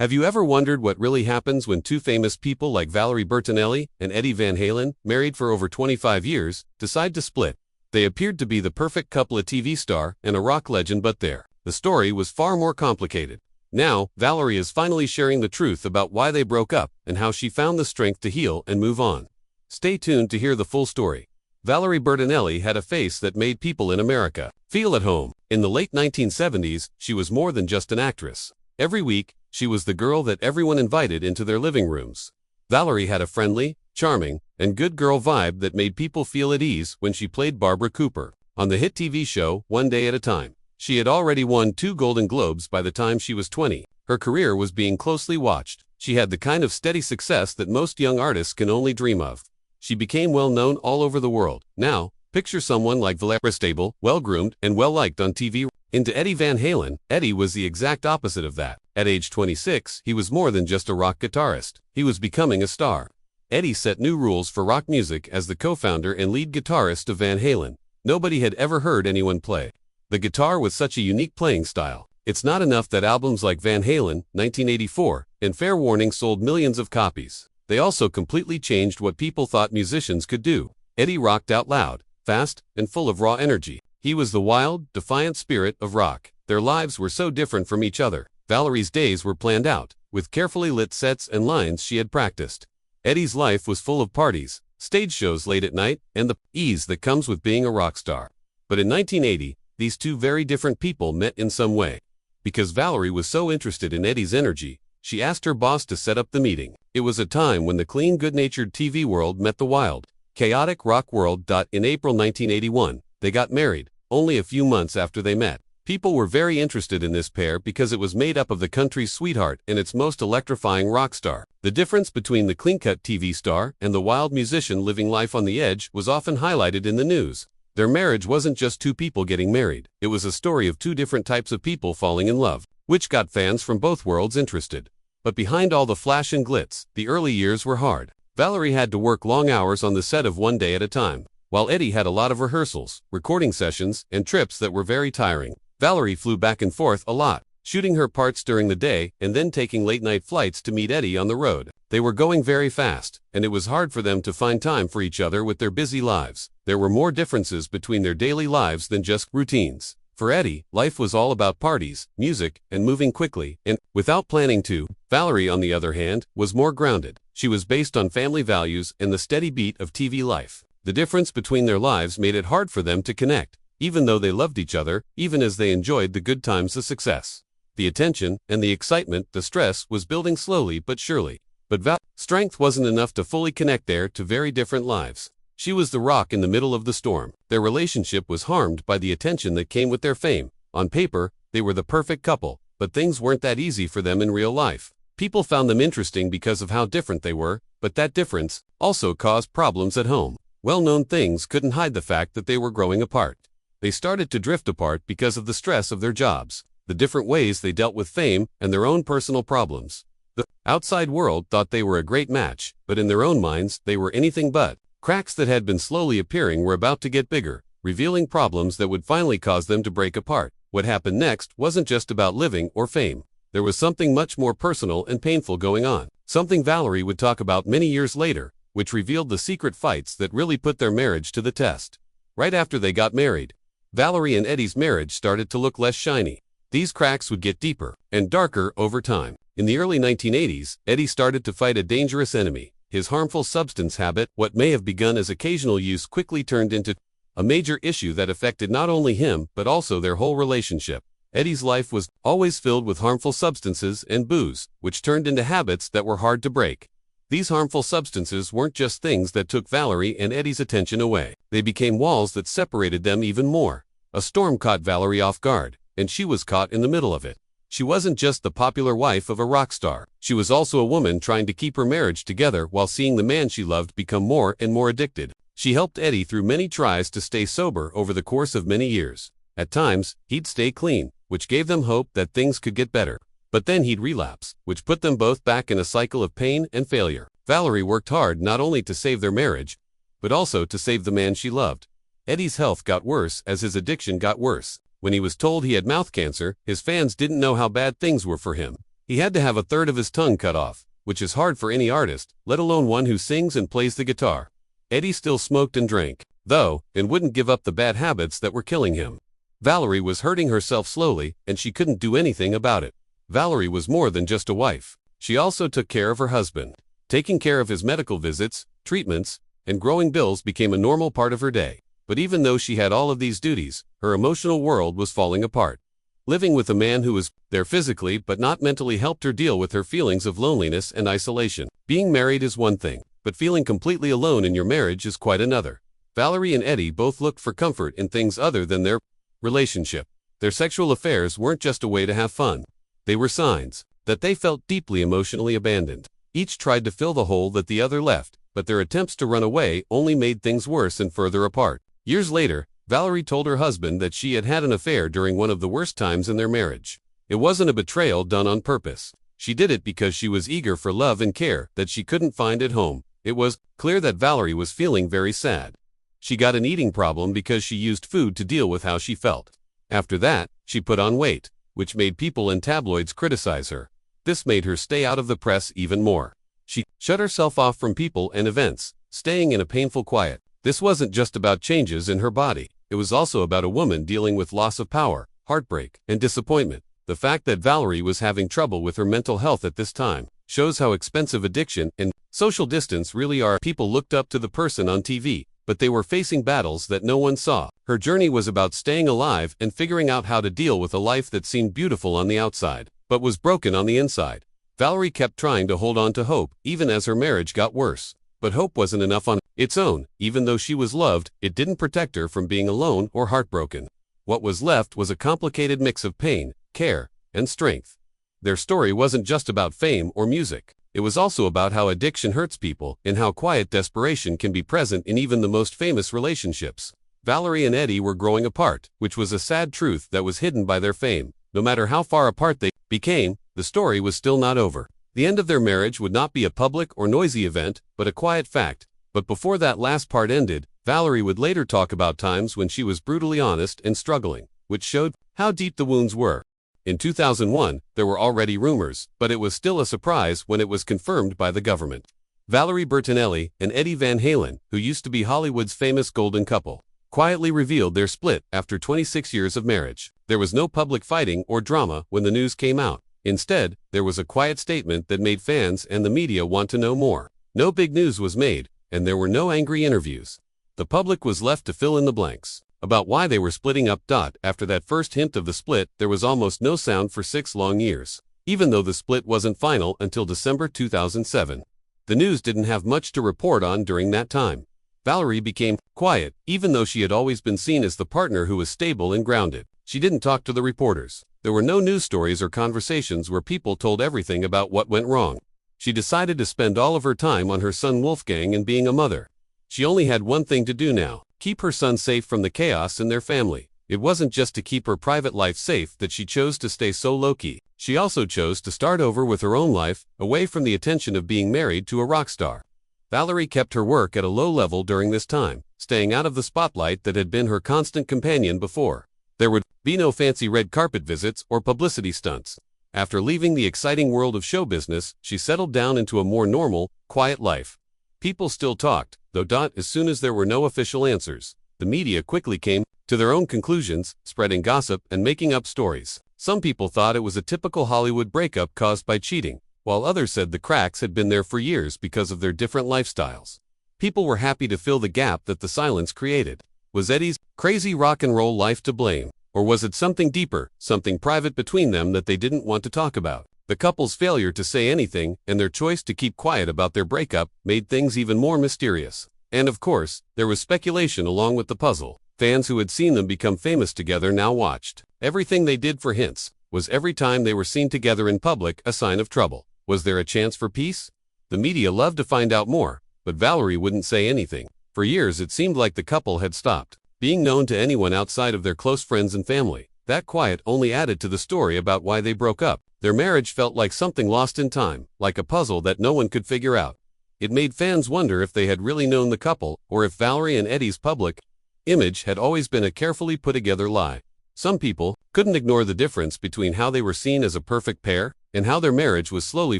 Have you ever wondered what really happens when two famous people like Valerie Bertinelli and Eddie Van Halen, married for over 25 years, decide to split? They appeared to be the perfect couple, a TV star and a rock legend, but the story was far more complicated. Now, Valerie is finally sharing the truth about why they broke up and how she found the strength to heal and move on. Stay tuned to hear the full story. Valerie Bertinelli had a face that made people in America feel at home. In the late 1970s, she was more than just an actress. Every week, she was the girl that everyone invited into their living rooms. Valerie had a friendly, charming, and good girl vibe that made people feel at ease when she played Barbara Cooper on the hit TV show One Day at a Time. She had already won 2 Golden Globes by the time she was 20. Her career was being closely watched. She had the kind of steady success that most young artists can only dream of. She became well known all over the world. Now, picture someone like Valerie, stable, well-groomed, and well-liked on TV. Into Eddie Van Halen. Eddie was the exact opposite of that. At age 26, he was more than just a rock guitarist. He was becoming a star. Eddie set new rules for rock music as the co-founder and lead guitarist of Van Halen. Nobody had ever heard anyone play the guitar with such a unique playing style. It's not enough that albums like Van Halen, 1984, and Fair Warning sold millions of copies. They also completely changed what people thought musicians could do. Eddie rocked out loud, fast, and full of raw energy. He was the wild, defiant spirit of rock. Their lives were so different from each other. Valerie's days were planned out, with carefully lit sets and lines she had practiced. Eddie's life was full of parties, stage shows late at night, and the ease that comes with being a rock star. But in 1980, these two very different people met in some way. Because Valerie was so interested in Eddie's energy, she asked her boss to set up the meeting. It was a time when the clean, good-natured TV world met the wild, chaotic rock world. In April 1981, they got married, only a few months after they met. People were very interested in this pair because it was made up of the country's sweetheart and its most electrifying rock star. The difference between the clean-cut TV star and the wild musician living life on the edge was often highlighted in the news. Their marriage wasn't just two people getting married. It was a story of two different types of people falling in love, which got fans from both worlds interested. But behind all the flash and glitz, the early years were hard. Valerie had to work long hours on the set of One Day at a Time, while Eddie had a lot of rehearsals, recording sessions, and trips that were very tiring. Valerie flew back and forth a lot, shooting her parts during the day and then taking late-night flights to meet Eddie on the road. They were going very fast, and it was hard for them to find time for each other with their busy lives. There were more differences between their daily lives than just routines. For Eddie, life was all about parties, music, and moving quickly, and without planning to. Valerie, on the other hand, was more grounded. She was based on family values and the steady beat of TV life. The difference between their lives made it hard for them to connect, even though they loved each other, even as they enjoyed the good times, the success, the attention, and the excitement. The stress was building slowly but surely. But strength wasn't enough to fully connect their two very different lives. She was the rock in the middle of the storm. Their relationship was harmed by the attention that came with their fame. On paper, they were the perfect couple, but things weren't that easy for them in real life. People found them interesting because of how different they were, but that difference also caused problems at home. Well-known things couldn't hide the fact that they were growing apart. They started to drift apart because of the stress of their jobs, the different ways they dealt with fame, and their own personal problems. The outside world thought they were a great match, but in their own minds, they were anything but. Cracks that had been slowly appearing were about to get bigger, revealing problems that would finally cause them to break apart. What happened next wasn't just about living or fame. There was something much more personal and painful going on. Something Valerie would talk about many years later, which revealed the secret fights that really put their marriage to the test. Right after they got married, Valerie and Eddie's marriage started to look less shiny. These cracks would get deeper and darker over time. In the early 1980s, Eddie started to fight a dangerous enemy. His harmful substance habit, what may have begun as occasional use, quickly turned into a major issue that affected not only him, but also their whole relationship. Eddie's life was always filled with harmful substances and booze, which turned into habits that were hard to break. These harmful substances weren't just things that took Valerie and Eddie's attention away. They became walls that separated them even more. A storm caught Valerie off guard, and she was caught in the middle of it. She wasn't just the popular wife of a rock star. She was also a woman trying to keep her marriage together while seeing the man she loved become more and more addicted. She helped Eddie through many tries to stay sober over the course of many years. At times, he'd stay clean, which gave them hope that things could get better. But then he'd relapse, which put them both back in a cycle of pain and failure. Valerie worked hard not only to save their marriage, but also to save the man she loved. Eddie's health got worse as his addiction got worse. When he was told he had mouth cancer, his fans didn't know how bad things were for him. He had to have a third of his tongue cut off, which is hard for any artist, let alone one who sings and plays the guitar. Eddie still smoked and drank, though, and wouldn't give up the bad habits that were killing him. Valerie was hurting herself slowly, and she couldn't do anything about it. Valerie was more than just a wife. She also took care of her husband. Taking care of his medical visits, treatments, and growing bills became a normal part of her day. But even though she had all of these duties, her emotional world was falling apart. Living with a man who was there physically but not mentally helped her deal with her feelings of loneliness and isolation. Being married is one thing, but feeling completely alone in your marriage is quite another. Valerie and Eddie both looked for comfort in things other than their relationship. Their sexual affairs weren't just a way to have fun. They were signs that they felt deeply emotionally abandoned. Each tried to fill the hole that the other left, but their attempts to run away only made things worse and further apart. Years later, Valerie told her husband that she had had an affair during one of the worst times in their marriage. It wasn't a betrayal done on purpose. She did it because she was eager for love and care that she couldn't find at home. It was clear that Valerie was feeling very sad. She got an eating problem because she used food to deal with how she felt. After that, she put on weight, which made people in tabloids criticize her. This made her stay out of the press even more. She shut herself off from people and events, staying in a painful quiet. This wasn't just about changes in her body. It was also about a woman dealing with loss of power, heartbreak, and disappointment. The fact that Valerie was having trouble with her mental health at this time shows how expensive addiction and social distance really are. People looked up to the person on TV, but they were facing battles that no one saw. Her journey was about staying alive and figuring out how to deal with a life that seemed beautiful on the outside, but was broken on the inside. Valerie kept trying to hold on to hope, even as her marriage got worse. But hope wasn't enough on its own. Even though she was loved, it didn't protect her from being alone or heartbroken. What was left was a complicated mix of pain, care, and strength. Their story wasn't just about fame or music. It was also about how addiction hurts people and how quiet desperation can be present in even the most famous relationships. Valerie and Eddie were growing apart, which was a sad truth that was hidden by their fame. No matter how far apart they became, the story was still not over. The end of their marriage would not be a public or noisy event, but a quiet fact. But before that last part ended, Valerie would later talk about times when she was brutally honest and struggling, which showed how deep the wounds were. In 2001, there were already rumors, but it was still a surprise when it was confirmed by the government. Valerie Bertinelli and Eddie Van Halen, who used to be Hollywood's famous golden couple, quietly revealed their split after 26 years of marriage. There was no public fighting or drama when the news came out. Instead, there was a quiet statement that made fans and the media want to know more. No big news was made, and there were no angry interviews. The public was left to fill in the blanks about why they were splitting up. After that first hint of the split, there was almost no sound for 6 long years, even though the split wasn't final until December 2007. The news didn't have much to report on during that time. Valerie became quiet, even though she had always been seen as the partner who was stable and grounded. She didn't talk to the reporters. There were no news stories or conversations where people told everything about what went wrong. She decided to spend all of her time on her son Wolfgang and being a mother. She only had one thing to do now: keep her son safe from the chaos in their family. It wasn't just to keep her private life safe that she chose to stay so low-key. She also chose to start over with her own life, away from the attention of being married to a rock star. Valerie kept her work at a low level during this time, staying out of the spotlight that had been her constant companion before. There would be no fancy red carpet visits or publicity stunts. After leaving the exciting world of show business, she settled down into a more normal, quiet life. People still talked, though as soon as there were no official answers, the media quickly came to their own conclusions, spreading gossip and making up stories. Some people thought it was a typical Hollywood breakup caused by cheating, while others said the cracks had been there for years because of their different lifestyles. People were happy to fill the gap that the silence created. Was Eddie's crazy rock and roll life to blame? Or was it something deeper, something private between them that they didn't want to talk about? The couple's failure to say anything and their choice to keep quiet about their breakup made things even more mysterious. And of course, there was speculation along with the puzzle. Fans who had seen them become famous together now watched everything they did for hints. Was every time they were seen together in public a sign of trouble? Was there a chance for peace? The media loved to find out more, but Valerie wouldn't say anything. For years it seemed like the couple had stopped being known to anyone outside of their close friends and family. That quiet only added to the story about why they broke up. Their marriage felt like something lost in time, like a puzzle that no one could figure out. It made fans wonder if they had really known the couple, or if Valerie and Eddie's public image had always been a carefully put-together lie. Some people couldn't ignore the difference between how they were seen as a perfect pair and how their marriage was slowly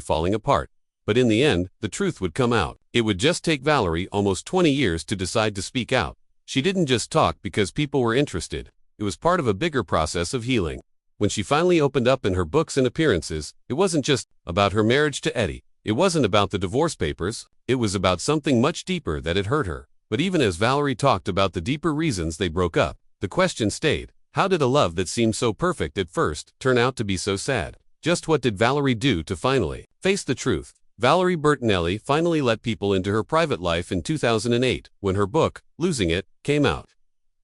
falling apart. But in the end, the truth would come out. It would just take Valerie almost 20 years to decide to speak out. She didn't just talk because people were interested. It was part of a bigger process of healing. When she finally opened up in her books and appearances, it wasn't just about her marriage to Eddie. It wasn't about the divorce papers. It was about something much deeper that had hurt her. But even as Valerie talked about the deeper reasons they broke up, the question stayed. How did a love that seemed so perfect at first turn out to be so sad? Just what did Valerie do to finally face the truth? Valerie Bertinelli finally let people into her private life in 2008 when her book, Losing It, came out.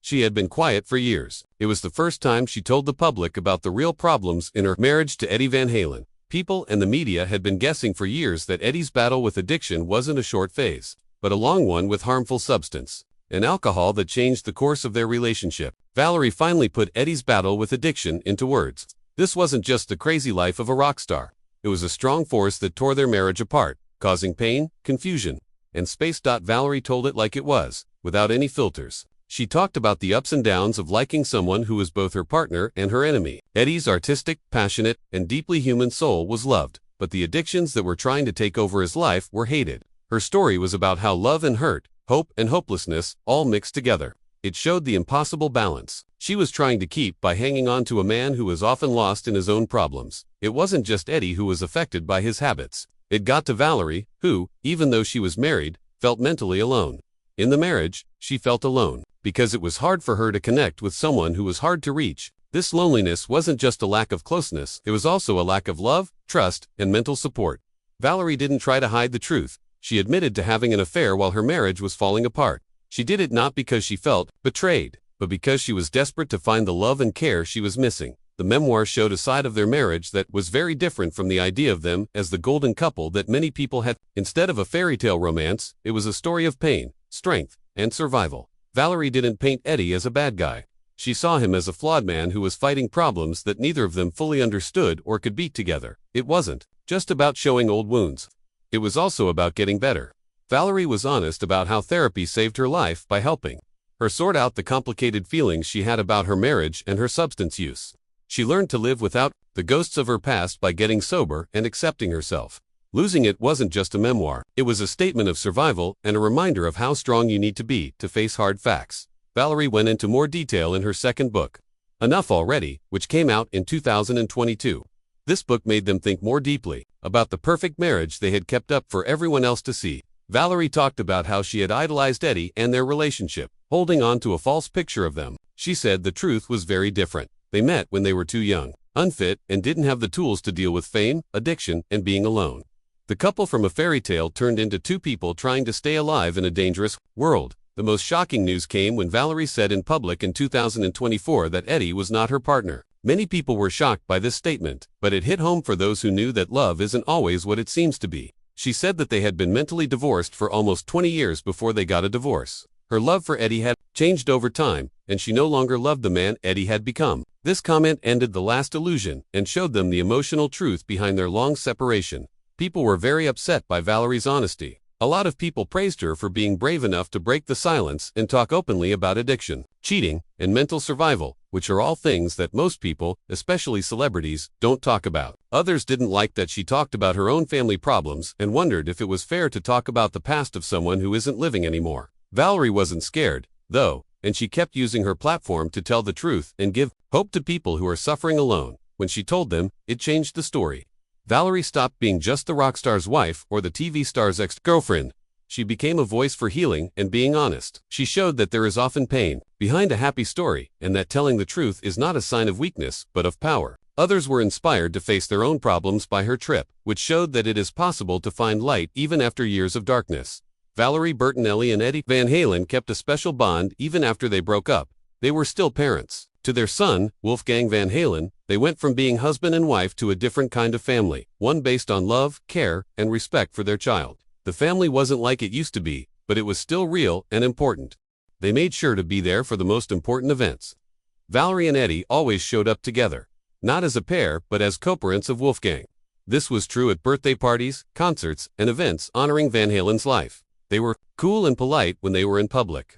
She had been quiet for years. It was the first time she told the public about the real problems in her marriage to Eddie Van Halen. People and the media had been guessing for years that Eddie's battle with addiction wasn't a short phase, but a long one with harmful substance and alcohol that changed the course of their relationship. Valerie finally put Eddie's battle with addiction into words. This wasn't just the crazy life of a rock star. It was a strong force that tore their marriage apart, causing pain, confusion, and space. Valerie told it like it was, without any filters. She talked about the ups and downs of liking someone who was both her partner and her enemy. Eddie's artistic, passionate, and deeply human soul was loved, but the addictions that were trying to take over his life were hated. Her story was about how love and hurt, hope and hopelessness, all mixed together. It showed the impossible balance she was trying to keep by hanging on to a man who was often lost in his own problems. It wasn't just Eddie who was affected by his habits. It got to Valerie, who, even though she was married, felt mentally alone. In the marriage, she felt alone because it was hard for her to connect with someone who was hard to reach. This loneliness wasn't just a lack of closeness, it was also a lack of love, trust, and mental support. Valerie didn't try to hide the truth. She admitted to having an affair while her marriage was falling apart. She did it not because she felt betrayed, but because she was desperate to find the love and care she was missing. The memoir showed a side of their marriage that was very different from the idea of them as the golden couple that many people had. Instead of a fairy tale romance, it was a story of pain, strength, and survival. Valerie didn't paint Eddie as a bad guy. She saw him as a flawed man who was fighting problems that neither of them fully understood or could beat together. It wasn't just about showing old wounds. It was also about getting better. Valerie was honest about how therapy saved her life by helping her sort out the complicated feelings she had about her marriage and her substance use. She learned to live without the ghosts of her past by getting sober and accepting herself. Losing It wasn't just a memoir. It was a statement of survival and a reminder of how strong you need to be to face hard facts. Valerie went into more detail in her second book, Enough Already, which came out in 2022. This book made them think more deeply about the perfect marriage they had kept up for everyone else to see. Valerie talked about how she had idolized Eddie and their relationship, holding on to a false picture of them. She said the truth was very different. They met when they were too young, unfit, and didn't have the tools to deal with fame, addiction, and being alone. The couple from a fairy tale turned into two people trying to stay alive in a dangerous world. The most shocking news came when Valerie said in public in 2024 that Eddie was not her partner. Many people were shocked by this statement, but it hit home for those who knew that love isn't always what it seems to be. She said that they had been mentally divorced for almost 20 years before they got a divorce. Her love for Eddie had changed over time, and she no longer loved the man Eddie had become. This comment ended the last illusion and showed them the emotional truth behind their long separation. People were very upset by Valerie's honesty. A lot of people praised her for being brave enough to break the silence and talk openly about addiction, cheating, and mental survival, which are all things that most people, especially celebrities, don't talk about. Others didn't like that she talked about her own family problems and wondered if it was fair to talk about the past of someone who isn't living anymore. Valerie wasn't scared, though, and she kept using her platform to tell the truth and give hope to people who are suffering alone. When she told them, it changed the story. Valerie stopped being just the rock star's wife or the TV star's ex-girlfriend. She became a voice for healing and being honest. She showed that there is often pain behind a happy story, and that telling the truth is not a sign of weakness, but of power. Others were inspired to face their own problems by her trip, which showed that it is possible to find light even after years of darkness. Valerie Bertinelli and Eddie Van Halen kept a special bond even after they broke up. They were still parents. To their son, Wolfgang Van Halen, they went from being husband and wife to a different kind of family, one based on love, care, and respect for their child. The family wasn't like it used to be, but it was still real and important. They made sure to be there for the most important events. Valerie and Eddie always showed up together, not as a pair, but as co-parents of Wolfgang. This was true at birthday parties, concerts, and events honoring Van Halen's life. They were cool and polite when they were in public,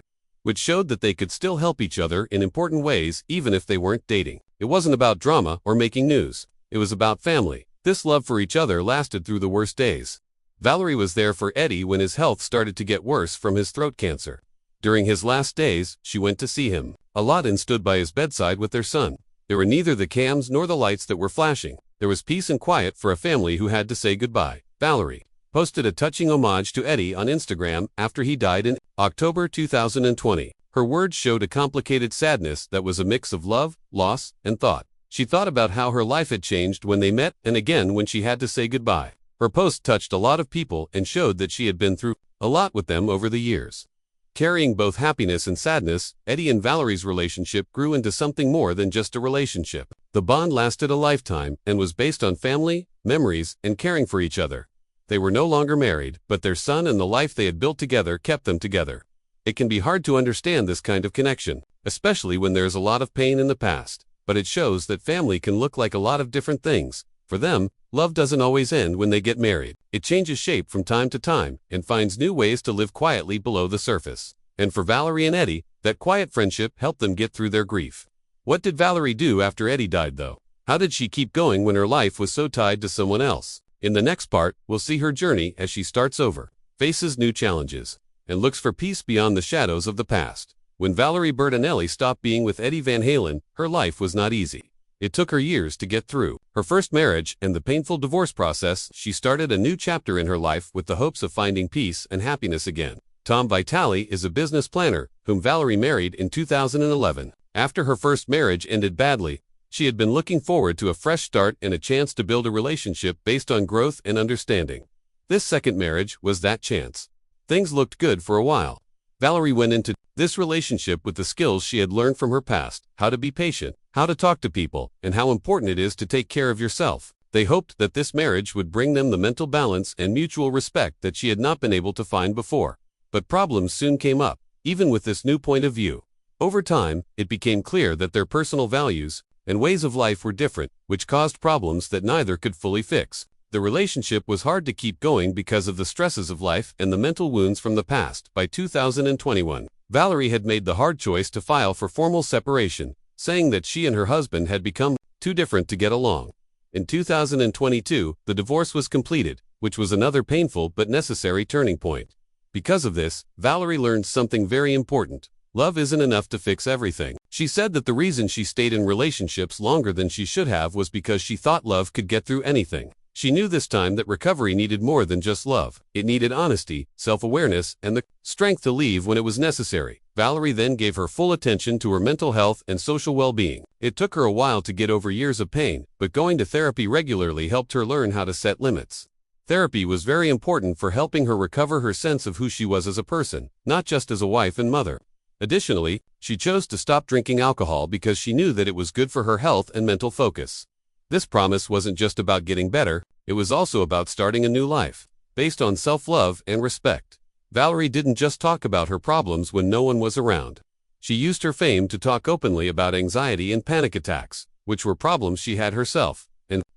which showed that they could still help each other in important ways even if they weren't dating. It wasn't about drama or making news. It was about family. This love for each other lasted through the worst days. Valerie was there for Eddie when his health started to get worse from his throat cancer. During his last days, she went to see him a lot and stood by his bedside with their son. There were neither the cams nor the lights that were flashing. There was peace and quiet for a family who had to say goodbye. Valerie posted a touching homage to Eddie on Instagram after he died in October 2020. Her words showed a complicated sadness that was a mix of love, loss, and thought. She thought about how her life had changed when they met and again when she had to say goodbye. Her post touched a lot of people and showed that she had been through a lot with them over the years. Carrying both happiness and sadness, Eddie and Valerie's relationship grew into something more than just a relationship. The bond lasted a lifetime and was based on family, memories, and caring for each other. They were no longer married, but their son and the life they had built together kept them together. It can be hard to understand this kind of connection, especially when there is a lot of pain in the past, but it shows that family can look like a lot of different things. For them, love doesn't always end when they get married. It changes shape from time to time and finds new ways to live quietly below the surface. And for Valerie and Eddie, that quiet friendship helped them get through their grief. What did Valerie do after Eddie died though? How did she keep going when her life was so tied to someone else? In the next part, we'll see her journey as she starts over, faces new challenges, and looks for peace beyond the shadows of the past. When Valerie Bertinelli stopped being with Eddie Van Halen, her life was not easy. It took her years to get through her first marriage and the painful divorce process. She started a new chapter in her life with the hopes of finding peace and happiness again. Tom Vitale is a business planner whom Valerie married in 2011. After her first marriage ended badly, she had been looking forward to a fresh start and a chance to build a relationship based on growth and understanding. This second marriage was that chance. Things looked good for a while. Valerie went into this relationship with the skills she had learned from her past: how to be patient, how to talk to people, and how important it is to take care of yourself. They hoped that this marriage would bring them the mental balance and mutual respect that she had not been able to find before. But problems soon came up, even with this new point of view. Over time, it became clear that their personal values and ways of life were different, which caused problems that neither could fully fix. The relationship was hard to keep going because of the stresses of life and the mental wounds from the past. By 2021, Valerie had made the hard choice to file for formal separation, saying that she and her husband had become too different to get along. In 2022, the divorce was completed, which was another painful but necessary turning point. Because of this, Valerie learned something very important. Love isn't enough to fix everything. She said that the reason she stayed in relationships longer than she should have was because she thought love could get through anything. She knew this time that recovery needed more than just love. It needed honesty, self-awareness, and the strength to leave when it was necessary. Valerie then gave her full attention to her mental health and social well-being. It took her a while to get over years of pain, but going to therapy regularly helped her learn how to set limits. Therapy was very important for helping her recover her sense of who she was as a person, not just as a wife and mother. Additionally, she chose to stop drinking alcohol because she knew that it was good for her health and mental focus. This promise wasn't just about getting better, it was also about starting a new life, based on self-love and respect. Valerie didn't just talk about her problems when no one was around. She used her fame to talk openly about anxiety and panic attacks, which were problems she had herself,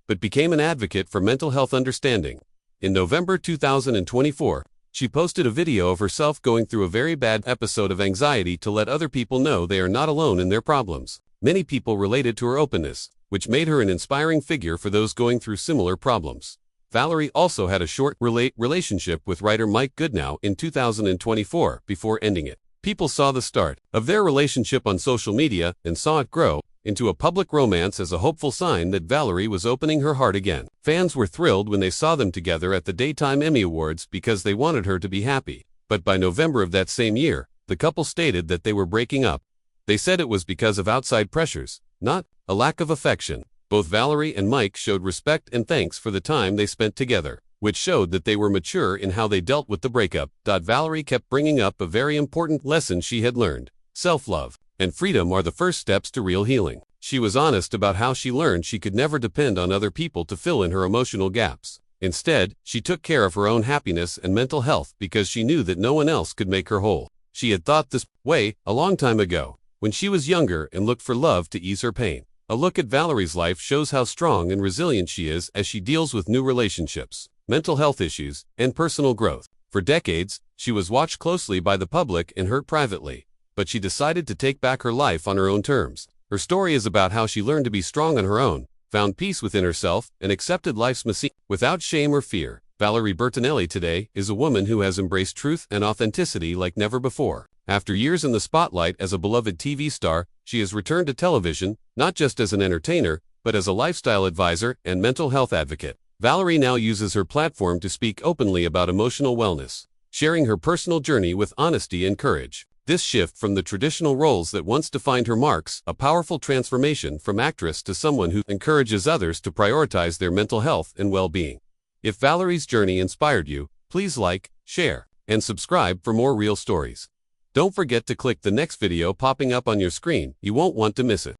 but became an advocate for mental health understanding. In November 2024, she posted a video of herself going through a very bad episode of anxiety to let other people know they are not alone in their problems. Many people related to her openness, which made her an inspiring figure for those going through similar problems. Valerie also had a short relationship with writer Mike Goodnow in 2024 before ending it. People saw the start of their relationship on social media and saw it grow into a public romance as a hopeful sign that Valerie was opening her heart again. Fans were thrilled when they saw them together at the Daytime Emmy Awards because they wanted her to be happy. But by November of that same year, the couple stated that they were breaking up. They said it was because of outside pressures, not a lack of affection. Both Valerie and Mike showed respect and thanks for the time they spent together, which showed that they were mature in how they dealt with the breakup. Valerie kept bringing up a very important lesson she had learned. Self-love and freedom are the first steps to real healing. She was honest about how she learned she could never depend on other people to fill in her emotional gaps. Instead, she took care of her own happiness and mental health because she knew that no one else could make her whole. She had thought this way a long time ago, when she was younger and looked for love to ease her pain. A look at Valerie's life shows how strong and resilient she is as she deals with new relationships, mental health issues, and personal growth. For decades, she was watched closely by the public and hurt privately. but she decided to take back her life on her own terms. Her story is about how she learned to be strong on her own, found peace within herself, and accepted life's messy without shame or fear. Valerie Bertinelli today is a woman who has embraced truth and authenticity like never before. After years in the spotlight as a beloved TV star, she has returned to television, not just as an entertainer, but as a lifestyle advisor and mental health advocate. Valerie now uses her platform to speak openly about emotional wellness, sharing her personal journey with honesty and courage. This shift from the traditional roles that once defined her marks a powerful transformation from actress to someone who encourages others to prioritize their mental health and well-being. If Valerie's journey inspired you, please like, share, and subscribe for more real stories. Don't forget to click the next video popping up on your screen. You won't want to miss it.